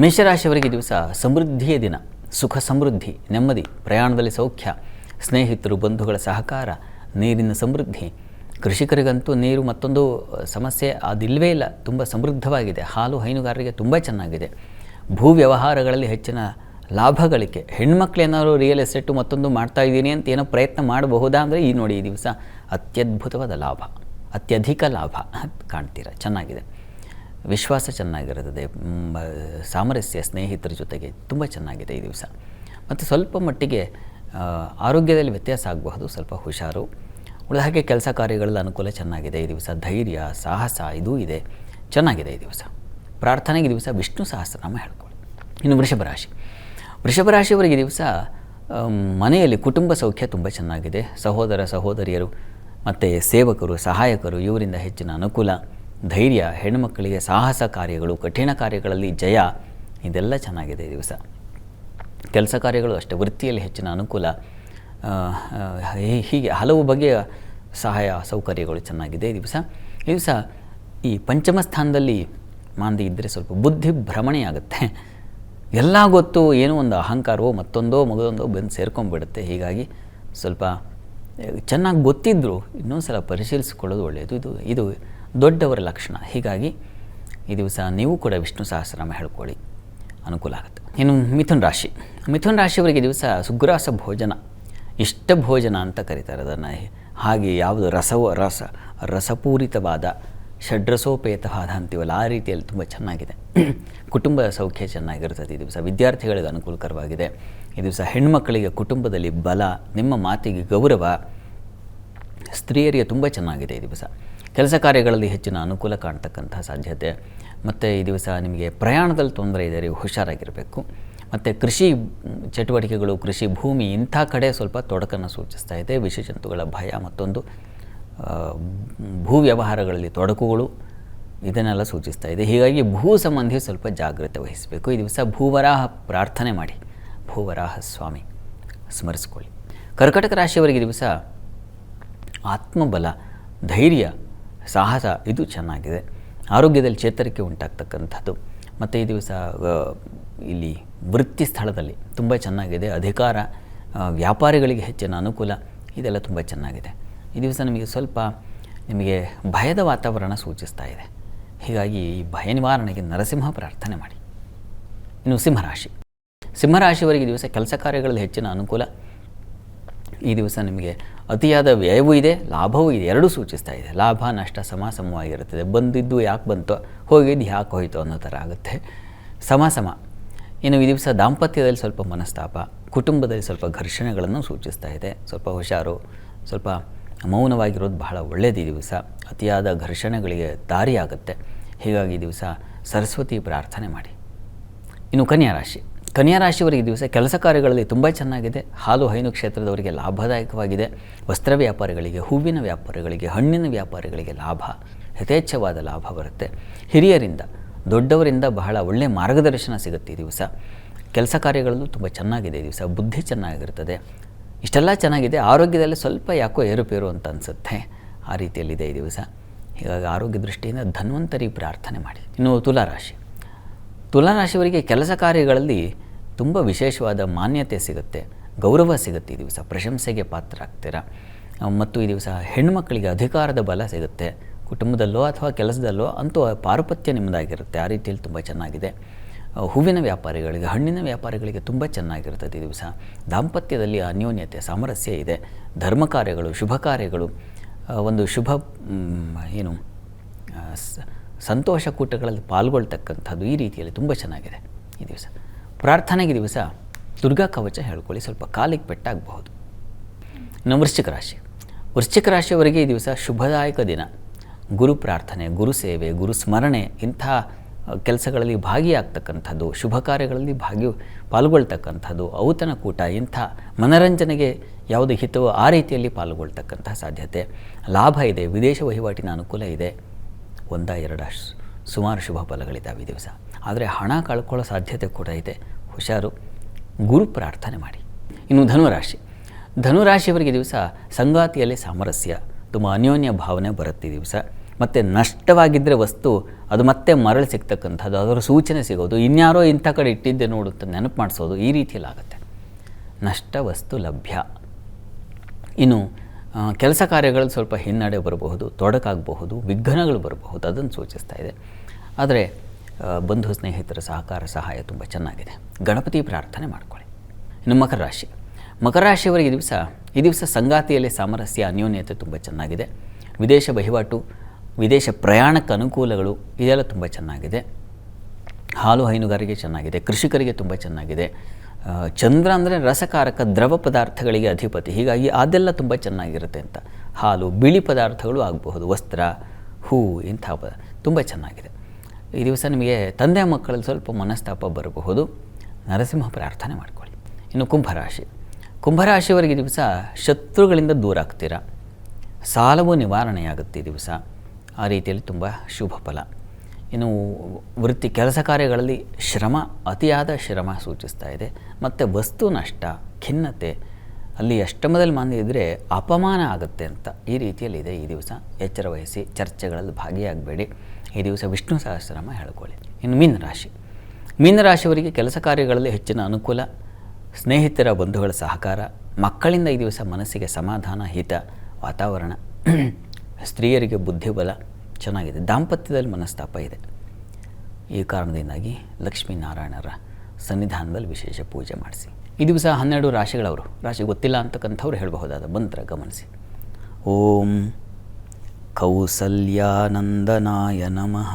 ಮೇಷರಾಶಿಯವರಿಗೆ ದಿವಸ ಸಮೃದ್ಧಿಯ ದಿನ. ಸುಖ ಸಮೃದ್ಧಿ, ನೆಮ್ಮದಿ, ಪ್ರಯಾಣದಲ್ಲಿ ಸೌಖ್ಯ, ಸ್ನೇಹಿತರು ಬಂಧುಗಳ ಸಹಕಾರ, ನೀರಿನ ಸಮೃದ್ಧಿ. ಕೃಷಿಕರಿಗಂತೂ ನೀರು ಮತ್ತೊಂದು ಸಮಸ್ಯೆ ಅದಿಲ್ಲವೇ ಇಲ್ಲ, ತುಂಬ ಸಮೃದ್ಧವಾಗಿದೆ. ಹಾಲು ಹೈನುಗಾರರಿಗೆ ತುಂಬ ಚೆನ್ನಾಗಿದೆ. ಭೂ ವ್ಯವಹಾರಗಳಲ್ಲಿ ಹೆಚ್ಚಿನ ಲಾಭಗಳಿಕೆ. ಹೆಣ್ಮಕ್ಳೇನಾದ್ರು ರಿಯಲ್ ಎಸ್ಟೇಟು ಮತ್ತೊಂದು ಮಾಡ್ತಾ ಇದ್ದೀನಿ ಅಂತ ಏನೋ ಪ್ರಯತ್ನ ಮಾಡಬಹುದಾ ಅಂದರೆ ಈ ನೋಡಿ, ಈ ದಿವಸ ಅತ್ಯದ್ಭುತವಾದ ಲಾಭ, ಅತ್ಯಧಿಕ ಲಾಭ ಕಾಣ್ತೀರ. ಚೆನ್ನಾಗಿದೆ. ವಿಶ್ವಾಸ ಚೆನ್ನಾಗಿರುತ್ತದೆ. ಸಾಮರಸ್ಯ ಸ್ನೇಹಿತರ ಜೊತೆಗೆ ತುಂಬ ಚೆನ್ನಾಗಿದೆ ಈ ದಿವಸ. ಮತ್ತು ಸ್ವಲ್ಪ ಮಟ್ಟಿಗೆ ಆರೋಗ್ಯದಲ್ಲಿ ವ್ಯತ್ಯಾಸ ಆಗಬಹುದು, ಸ್ವಲ್ಪ ಹುಷಾರು. ಉಳಿದ ಹಾಗೆ ಕೆಲಸ ಕಾರ್ಯಗಳಲ್ಲಿ ಅನುಕೂಲ ಚೆನ್ನಾಗಿದೆ ಈ ದಿವಸ. ಧೈರ್ಯ, ಸಾಹಸ ಇದೂ ಇದೆ, ಚೆನ್ನಾಗಿದೆ ಈ ದಿವಸ. ಪ್ರಾರ್ಥನೆಗೆ ದಿವಸ ವಿಷ್ಣು ಸಹಸ್ರನಾಮ ಹೇಳ್ಕೊಳ್ಳಿ. ಇನ್ನು ವೃಷಭ ರಾಶಿ. ವೃಷಭ ರಾಶಿಯವರಿಗೆ ದಿವಸ ಮನೆಯಲ್ಲಿ ಕುಟುಂಬ ಸೌಖ್ಯ ತುಂಬ ಚೆನ್ನಾಗಿದೆ. ಸಹೋದರ ಸಹೋದರಿಯರು ಮತ್ತು ಸೇವಕರು, ಸಹಾಯಕರು ಇವರಿಂದ ಹೆಚ್ಚಿನ ಅನುಕೂಲ. ಧೈರ್ಯ, ಹೆಣ್ಣುಮಕ್ಕಳಿಗೆ ಸಾಹಸ ಕಾರ್ಯಗಳು, ಕಠಿಣ ಕಾರ್ಯಗಳಲ್ಲಿ ಜಯ, ಇದೆಲ್ಲ ಚೆನ್ನಾಗಿದೆ ಈ ದಿವಸ. ಕೆಲಸ ಕಾರ್ಯಗಳು ಅಷ್ಟೇ, ವೃತ್ತಿಯಲ್ಲಿ ಹೆಚ್ಚಿನ ಅನುಕೂಲ. ಹೀಗೆ ಹಲವು ಬಗೆಯ ಸಹಾಯ ಸೌಕರ್ಯಗಳು ಚೆನ್ನಾಗಿದೆ ಈ ದಿವಸ. ಈ ದಿವಸ ಈ ಪಂಚಮ ಸ್ಥಾನದಲ್ಲಿ ಮಾಂದಿ ಇದ್ದರೆ ಸ್ವಲ್ಪ ಬುದ್ಧಿ ಭ್ರಮಣೆಯಾಗುತ್ತೆ. ಎಲ್ಲ ಗೊತ್ತು, ಏನೋ ಒಂದು ಅಹಂಕಾರವೋ ಮತ್ತೊಂದೋ ಮಗದೊಂದೋ ಬಂದು ಸೇರ್ಕೊಂಡ್ಬಿಡುತ್ತೆ. ಹೀಗಾಗಿ ಸ್ವಲ್ಪ ಚೆನ್ನಾಗಿ ಗೊತ್ತಿದ್ದರೂ ಇನ್ನೊಂದು ಸಲ ಪರಿಶೀಲಿಸಿಕೊಳ್ಳೋದು ಒಳ್ಳೆಯದು. ಇದು ದೊಡ್ಡವರ ಲಕ್ಷಣ. ಹೀಗಾಗಿ ಈ ದಿವಸ ನೀವು ಕೂಡ ವಿಷ್ಣು ಸಹಸ್ರನಾಮ ಹೇಳ್ಕೊಳ್ಳಿ, ಅನುಕೂಲ ಆಗುತ್ತೆ. ಇನ್ನು ಮಿಥುನ ರಾಶಿ. ಮಿಥುನ ರಾಶಿಯವರಿಗೆ ದಿವಸ ಸುಗ್ರಾಸ ಭೋಜನ, ಇಷ್ಟ ಭೋಜನ ಅಂತ ಕರೀತಾರೆ ಅದನ್ನು. ಹಾಗೆ ಯಾವುದು ರಸಪೂರಿತವಾದ ಷಡ್ರಸೋಪೇತವಾದ ಅಂತೀವಲ್ಲ, ಆ ರೀತಿಯಲ್ಲಿ ತುಂಬ ಚೆನ್ನಾಗಿದೆ. ಕುಟುಂಬದ ಸೌಖ್ಯ ಚೆನ್ನಾಗಿರ್ತದೆ ಈ ದಿವಸ. ವಿದ್ಯಾರ್ಥಿಗಳಿಗೆ ಅನುಕೂಲಕರವಾಗಿದೆ ಈ ದಿವಸ. ಹೆಣ್ಮಕ್ಕಳಿಗೆ ಕುಟುಂಬದಲ್ಲಿ ಬಲ, ನಿಮ್ಮ ಮಾತಿಗೆ ಗೌರವ, ಸ್ತ್ರೀಯರಿಗೆ ತುಂಬ ಚೆನ್ನಾಗಿದೆ ಈ ದಿವಸ. ಕೆಲಸ ಕಾರ್ಯಗಳಲ್ಲಿ ಹೆಚ್ಚಿನ ಅನುಕೂಲ ಕಾಣ್ತಕ್ಕಂಥ ಸಾಧ್ಯತೆ. ಮತ್ತು ಈ ದಿವಸ ನಿಮಗೆ ಪ್ರಯಾಣದಲ್ಲಿ ತೊಂದರೆ ಇದೆ, ಹುಷಾರಾಗಿರಬೇಕು. ಮತ್ತು ಕೃಷಿ ಚಟುವಟಿಕೆಗಳು, ಕೃಷಿ ಭೂಮಿ ಇಂಥ ಕಡೆ ಸ್ವಲ್ಪ ತೊಡಕನ್ನು ಸೂಚಿಸ್ತಾ ಇದೆ. ವಿಷಜಂತುಗಳ ಭಯ, ಮತ್ತೊಂದು ಭೂ ವ್ಯವಹಾರಗಳಲ್ಲಿ ತೊಡಕುಗಳು, ಇದನ್ನೆಲ್ಲ ಸೂಚಿಸ್ತಾ ಇದೆ. ಹೀಗಾಗಿ ಭೂ ಸಂಬಂಧಿ ಸ್ವಲ್ಪ ಜಾಗ್ರತೆ ವಹಿಸಬೇಕು ಈ ದಿವಸ. ಭೂವರಾಹ ಪ್ರಾರ್ಥನೆ ಮಾಡಿ, ಭೂವರಾಹ ಸ್ವಾಮಿ ಸ್ಮರಿಸ್ಕೊಳ್ಳಿ. ಕರ್ಕಟಕ ರಾಶಿಯವರಿಗೆ ದಿವಸ ಆತ್ಮಬಲ, ಧೈರ್ಯ, ಸಾಹಸ ಇದು ಚೆನ್ನಾಗಿದೆ. ಆರೋಗ್ಯದಲ್ಲಿ ಚೇತರಿಕೆ ಉಂಟಾಗ್ತಕ್ಕಂಥದ್ದು. ಮತ್ತು ಈ ದಿವಸ ಇಲ್ಲಿ ವೃತ್ತಿ ಸ್ಥಳದಲ್ಲಿ ತುಂಬ ಚೆನ್ನಾಗಿದೆ. ಅಧಿಕಾರ, ವ್ಯಾಪಾರಿಗಳಿಗೆ ಹೆಚ್ಚಿನ ಅನುಕೂಲ, ಇದೆಲ್ಲ ತುಂಬ ಚೆನ್ನಾಗಿದೆ ಈ ದಿವಸ. ನಿಮಗೆ ಭಯದ ವಾತಾವರಣ ಸೂಚಿಸ್ತಾ ಇದೆ. ಹೀಗಾಗಿ ಈ ಭಯ ನಿವಾರಣೆಗೆ ನರಸಿಂಹ ಪ್ರಾರ್ಥನೆ ಮಾಡಿ. ಇನ್ನು ಸಿಂಹರಾಶಿ. ಸಿಂಹರಾಶಿಯವರಿಗೆ ದಿವಸ ಕೆಲಸ ಕಾರ್ಯಗಳಲ್ಲಿ ಹೆಚ್ಚಿನ ಅನುಕೂಲ. ಈ ದಿವಸ ನಿಮಗೆ ಅತಿಯಾದ ವ್ಯಯವೂ ಇದೆ, ಲಾಭವೂ ಇದೆ, ಎರಡೂ ಸೂಚಿಸ್ತಾ ಇದೆ. ಲಾಭ ನಷ್ಟ ಸಮವಾಗಿರುತ್ತದೆ. ಬಂದಿದ್ದು ಯಾಕೆ ಬಂತೋ, ಹೋಗಿದ್ದು ಯಾಕೆ ಹೋಯಿತು ಅನ್ನೋ ಥರ ಆಗುತ್ತೆ, ಸಮ. ಇನ್ನು ಈ ದಿವಸ ದಾಂಪತ್ಯದಲ್ಲಿ ಸ್ವಲ್ಪ ಮನಸ್ತಾಪ, ಕುಟುಂಬದಲ್ಲಿ ಸ್ವಲ್ಪ ಘರ್ಷಣೆಗಳನ್ನು ಸೂಚಿಸ್ತಾ ಇದೆ. ಸ್ವಲ್ಪ ಹುಷಾರು, ಸ್ವಲ್ಪ ಮೌನವಾಗಿರೋದು ಬಹಳ ಒಳ್ಳೆಯದು ಈ ದಿವಸ. ಅತಿಯಾದ ಘರ್ಷಣೆಗಳಿಗೆ ದಾರಿಯಾಗುತ್ತೆ. ಹೀಗಾಗಿ ಈ ದಿವಸ ಸರಸ್ವತಿ ಪ್ರಾರ್ಥನೆ ಮಾಡಿ. ಇನ್ನು ಕನ್ಯಾ ರಾಶಿ. ಕನ್ಯಾ ರಾಶಿಯವರಿಗೆ ದಿವಸ ಕೆಲಸ ಕಾರ್ಯಗಳಲ್ಲಿ ತುಂಬ ಚೆನ್ನಾಗಿದೆ. ಹಾಲು ಹೈನು ಕ್ಷೇತ್ರದವರಿಗೆ ಲಾಭದಾಯಕವಾಗಿದೆ. ವಸ್ತ್ರ ವ್ಯಾಪಾರಿಗಳಿಗೆ, ಹೂವಿನ ವ್ಯಾಪಾರಿಗಳಿಗೆ, ಹಣ್ಣಿನ ವ್ಯಾಪಾರಿಗಳಿಗೆ ಲಾಭ, ಯಥೇಚ್ಛವಾದ ಲಾಭ ಬರುತ್ತೆ. ಹಿರಿಯರಿಂದ, ದೊಡ್ಡವರಿಂದ ಬಹಳ ಒಳ್ಳೆಯ ಮಾರ್ಗದರ್ಶನ ಸಿಗುತ್ತೆ ಈ ದಿವಸ. ಕೆಲಸ ಕಾರ್ಯಗಳಲ್ಲೂ ತುಂಬ ಚೆನ್ನಾಗಿದೆ ಈ ದಿವಸ. ಬುದ್ಧಿ ಚೆನ್ನಾಗಿರ್ತದೆ. ಇಷ್ಟೆಲ್ಲ ಚೆನ್ನಾಗಿದೆ. ಆರೋಗ್ಯದಲ್ಲಿ ಸ್ವಲ್ಪ ಯಾಕೋ ಏರುಪೇರು ಅಂತ ಅನಿಸುತ್ತೆ, ಆ ರೀತಿಯಲ್ಲಿದೆ ಈ ದಿವಸ. ಹೀಗಾಗಿ ಆರೋಗ್ಯ ದೃಷ್ಟಿಯಿಂದ ಧನ್ವಂತರಿ ಪ್ರಾರ್ಥನೆ ಮಾಡಿ. ಇನ್ನು ತುಲಾರಾಶಿ. ತುಲಾರಾಶಿಯವರಿಗೆ ಕೆಲಸ ಕಾರ್ಯಗಳಲ್ಲಿ ತುಂಬ ವಿಶೇಷವಾದ ಮಾನ್ಯತೆ ಸಿಗುತ್ತೆ, ಗೌರವ ಸಿಗುತ್ತೆ ಈ ದಿವಸ. ಪ್ರಶಂಸೆಗೆ ಪಾತ್ರರಾಗ್ತೀರ. ಮತ್ತು ಈ ದಿವಸ ಹೆಣ್ಣುಮಕ್ಕಳಿಗೆ ಅಧಿಕಾರದ ಬಲ ಸಿಗುತ್ತೆ. ಕುಟುಂಬದಲ್ಲೋ ಅಥವಾ ಕೆಲಸದಲ್ಲೋ ಅಂತೂ ಪಾರುಪತ್ಯ ನಿಮ್ಮದಾಗಿರುತ್ತೆ. ಆ ರೀತಿಯಲ್ಲಿ ತುಂಬ ಚೆನ್ನಾಗಿದೆ. ಹೂವಿನ ವ್ಯಾಪಾರಿಗಳಿಗೆ, ಹಣ್ಣಿನ ವ್ಯಾಪಾರಿಗಳಿಗೆ ತುಂಬ ಚೆನ್ನಾಗಿರ್ತದೆ ಈ ದಿವಸ. ದಾಂಪತ್ಯದಲ್ಲಿ ಅನ್ಯೋನ್ಯತೆ, ಸಾಮರಸ್ಯ ಇದೆ. ಧರ್ಮ ಕಾರ್ಯಗಳು, ಶುಭ ಕಾರ್ಯಗಳು, ಒಂದು ಶುಭ ಸಂತೋಷ ಕೂಟಗಳಲ್ಲಿ ಪಾಲ್ಗೊಳ್ತಕ್ಕಂಥದ್ದು, ಈ ರೀತಿಯಲ್ಲಿ ತುಂಬ ಚೆನ್ನಾಗಿದೆ ಈ ದಿವಸ. ಪ್ರಾರ್ಥನೆಗೆ ದಿವಸ ದುರ್ಗಾ ಕವಚ ಹೇಳ್ಕೊಳ್ಳಿ, ಸ್ವಲ್ಪ ಕಾಲಿಗೆ ಪೆಟ್ಟಾಗಬಹುದು. ಇನ್ನು ವೃಶ್ಚಿಕ ರಾಶಿ. ವೃಶ್ಚಿಕ ರಾಶಿಯವರಿಗೆ ಈ ದಿವಸ ಶುಭದಾಯಕ ದಿನ. ಗುರು ಪ್ರಾರ್ಥನೆ, ಗುರು ಸೇವೆ, ಗುರು ಸ್ಮರಣೆ ಇಂಥ ಕೆಲಸಗಳಲ್ಲಿ ಭಾಗಿಯಾಗ್ತಕ್ಕಂಥದ್ದು, ಶುಭ ಕಾರ್ಯಗಳಲ್ಲಿ ಪಾಲ್ಗೊಳ್ತಕ್ಕಂಥದ್ದು, ಔತಣಕೂಟ, ಇಂಥ ಮನರಂಜನೆಗೆ ಯಾವುದು ಹಿತವೋ ಆ ರೀತಿಯಲ್ಲಿ ಪಾಲ್ಗೊಳ್ತಕ್ಕಂಥ ಸಾಧ್ಯತೆ, ಲಾಭ ಇದೆ, ವಿದೇಶ ವಹಿವಾಟಿನ ಅನುಕೂಲ ಇದೆ. ಸುಮಾರು ಶುಭ ಫಲಗಳಿದ್ದಾವೆ ಈ ದಿವಸ. ಆದರೆ ಹಣ ಕಳ್ಕೊಳ್ಳೋ ಸಾಧ್ಯತೆ ಕೂಡ ಇದೆ, ಹುಷಾರು. ಗುರು ಪ್ರಾರ್ಥನೆ ಮಾಡಿ. ಇನ್ನು ಧನುರಾಶಿಯವರಿಗೆ ದಿವಸ ಸಂಗಾತಿಯಲ್ಲಿ ಸಾಮರಸ್ಯ, ತುಂಬ ಅನ್ಯೋನ್ಯ ಭಾವನೆ ಬರುತ್ತೆ ಈ ದಿವಸ. ಮತ್ತು ನಷ್ಟವಾಗಿದ್ದರೆ ವಸ್ತು ಅದು ಮತ್ತೆ ಮರಳಿ ಸಿಗ್ತಕ್ಕಂಥದ್ದು, ಅದರ ಸೂಚನೆ ಸಿಗೋದು, ಇನ್ಯಾರೋ ಇಂಥ ಕಡೆ ಇಟ್ಟಿದ್ದೆ ನೋಡು ಅಂತ ನೆನಪು ಮಾಡಿಸೋದು, ಈ ರೀತಿಯಲ್ಲಿ ಆಗುತ್ತೆ. ನಷ್ಟ ವಸ್ತು ಲಭ್ಯ. ಇನ್ನು ಕೆಲಸ ಕಾರ್ಯಗಳಲ್ಲಿ ಸ್ವಲ್ಪ ಹಿನ್ನಡೆ ಬರಬಹುದು, ತೊಡಕಾಗಬಹುದು, ವಿಘ್ನಗಳು ಬರಬಹುದು, ಅದನ್ನು ಸೂಚಿಸ್ತಾ ಇದೆ. ಆದರೆ ಬಂಧು ಸ್ನೇಹಿತರ ಸಹಕಾರ ಸಹಾಯ ತುಂಬ ಚೆನ್ನಾಗಿದೆ. ಗಣಪತಿ ಪ್ರಾರ್ಥನೆ ಮಾಡಿಕೊಳ್ಳಿ. ಇನ್ನು ಮಕರ ರಾಶಿಯವರಿಗೆ ಈ ದಿವಸ ಸಂಗಾತಿಯಲ್ಲಿ ಸಾಮರಸ್ಯ, ಅನ್ಯೋನ್ಯತೆ ತುಂಬ ಚೆನ್ನಾಗಿದೆ. ವಿದೇಶ ವಹಿವಾಟು, ವಿದೇಶ ಪ್ರಯಾಣಕ್ಕೆ ಅನುಕೂಲಗಳು ಇದೆಲ್ಲ ತುಂಬ ಚೆನ್ನಾಗಿದೆ. ಹಾಲು ಹೈನುಗಾರಿಕೆ ಚೆನ್ನಾಗಿದೆ, ಕೃಷಿಕರಿಗೆ ತುಂಬ ಚೆನ್ನಾಗಿದೆ. ಚಂದ್ರ ಅಂದರೆ ರಸಕಾರಕ, ದ್ರವ ಪದಾರ್ಥಗಳಿಗೆ ಅಧಿಪತಿ, ಹೀಗಾಗಿ ಅದೆಲ್ಲ ತುಂಬ ಚೆನ್ನಾಗಿರುತ್ತೆ ಅಂತ. ಹಾಲು, ಬಿಳಿ ಪದಾರ್ಥಗಳು ಆಗಬಹುದು, ವಸ್ತ್ರ, ಹೂ, ಇಂಥ ತುಂಬ ಚೆನ್ನಾಗಿದೆ. ಈ ದಿವಸ ನಿಮಗೆ ತಂದೆ ಮಕ್ಕಳಲ್ಲಿ ಸ್ವಲ್ಪ ಮನಸ್ತಾಪ ಬರಬಹುದು. ನರಸಿಂಹ ಪ್ರಾರ್ಥನೆ ಮಾಡಿಕೊಳ್ಳಿ. ಇನ್ನು ಕುಂಭರಾಶಿಯವರಿಗೆ ದಿವಸ ಶತ್ರುಗಳಿಂದ ದೂರ ಆಗ್ತೀರಾ, ಸಾಲವು ನಿವಾರಣೆಯಾಗುತ್ತೆ ಈ ದಿವಸ. ಆ ರೀತಿಯಲ್ಲಿ ತುಂಬ ಶುಭ ಫಲ. ಇನ್ನು ವೃತ್ತಿ ಕೆಲಸ ಕಾರ್ಯಗಳಲ್ಲಿ ಅತಿಯಾದ ಶ್ರಮ ಸೂಚಿಸ್ತಾ ಇದೆ. ಮತ್ತು ವಸ್ತು ನಷ್ಟ, ಖಿನ್ನತೆ, ಅಲ್ಲಿ ಅಷ್ಟಮದಲ್ಲಿ ಮಂದಿ ಇದ್ದರೆ ಅಪಮಾನ ಆಗುತ್ತೆ ಅಂತ, ಈ ರೀತಿಯಲ್ಲಿ ಇದೆ ಈ ದಿವಸ. ಎಚ್ಚರ ವಹಿಸಿ, ಚರ್ಚೆಗಳಲ್ಲಿ ಭಾಗಿಯಾಗಬೇಡಿ. ಈ ದಿವಸ ವಿಷ್ಣು ಸಹಸ್ರನಾಮ ಹೇಳ್ಕೊಳ್ಳಿ. ಇನ್ನು ಮೀನರಾಶಿಯವರಿಗೆ ಕೆಲಸ ಕಾರ್ಯಗಳಲ್ಲಿ ಹೆಚ್ಚಿನ ಅನುಕೂಲ, ಸ್ನೇಹಿತರ ಬಂಧುಗಳ ಸಹಕಾರ, ಮಕ್ಕಳಿಂದ ಈ ದಿವಸ ಮನಸ್ಸಿಗೆ ಸಮಾಧಾನ, ಹಿತ ವಾತಾವರಣ. ಸ್ತ್ರೀಯರಿಗೆ ಬುದ್ಧಿಬಲ ಚೆನ್ನಾಗಿದೆ. ದಾಂಪತ್ಯದಲ್ಲಿ ಮನಸ್ತಾಪ ಇದೆ. ಈ ಕಾರಣದಿಂದಾಗಿ ಲಕ್ಷ್ಮೀನಾರಾಯಣರ ಸನ್ನಿಧಾನದಲ್ಲಿ ವಿಶೇಷ ಪೂಜೆ ಮಾಡಿಸಿ. ಈ ದಿವಸ 12 ರಾಶಿಗಳವರು, ರಾಶಿ ಗೊತ್ತಿಲ್ಲ ಅಂತಕ್ಕಂಥವ್ರು ಹೇಳಬಹುದಾದ ಮಂತ್ರ ಗಮನಿಸಿ. ಓಂ ಕೌಸಲ್ಯಾನಂದನಾಯ ನಮಃ.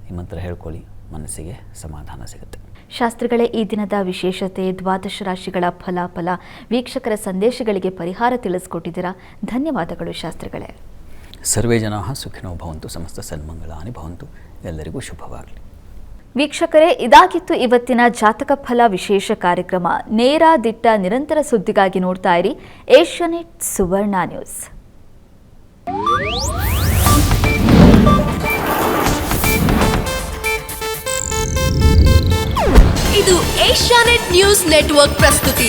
ಈ ಮಂತ್ರ ಹೇಳ್ಕೊಳ್ಳಿ, ಮನಸ್ಸಿಗೆ ಸಮಾಧಾನ ಸಿಗುತ್ತೆ. ಶಾಸ್ತ್ರಿಗಳೇ, ಈ ದಿನದ ವಿಶೇಷತೆ, ದ್ವಾದಶ ರಾಶಿಗಳ ಫಲಾಫಲ, ವೀಕ್ಷಕರ ಸಂದೇಶಗಳಿಗೆ ಪರಿಹಾರ ತಿಳಿಸ್ಕೊಟ್ಟಿದ್ದೀರಾ. ಧನ್ಯವಾದಗಳು ಶಾಸ್ತ್ರಿಗಳೇ. ಸರ್ವೇ ಜನಾಃ ಸುಖಿನೋ ಭವಂತು, ಸಮಸ್ತ ಸನ್ಮಂಗಳಾನಿ ಭವಂತು. ಎಲ್ಲರಿಗೂ ಶುಭವಾಗಲಿ. ವೀಕ್ಷಕರೇ, ಇದಾಗಿತ್ತು ಇವತ್ತಿನ ಜಾತಕ ಫಲ ವಿಶೇಷ ಕಾರ್ಯಕ್ರಮ. ನೇರ ದಿಟ್ಟ ನಿರಂತರ ಸುದ್ದಿಗಾಗಿ ನೋಡ್ತಾ ಇರಿ ಏಷ್ಯಾನೆಟ್ ಸುವರ್ಣ ನ್ಯೂಸ್. ಇದು ಏಷ್ಯಾನೆಟ್ ನ್ಯೂಸ್ ನೆಟ್ವರ್ಕ್ ಪ್ರಸ್ತುತಿ.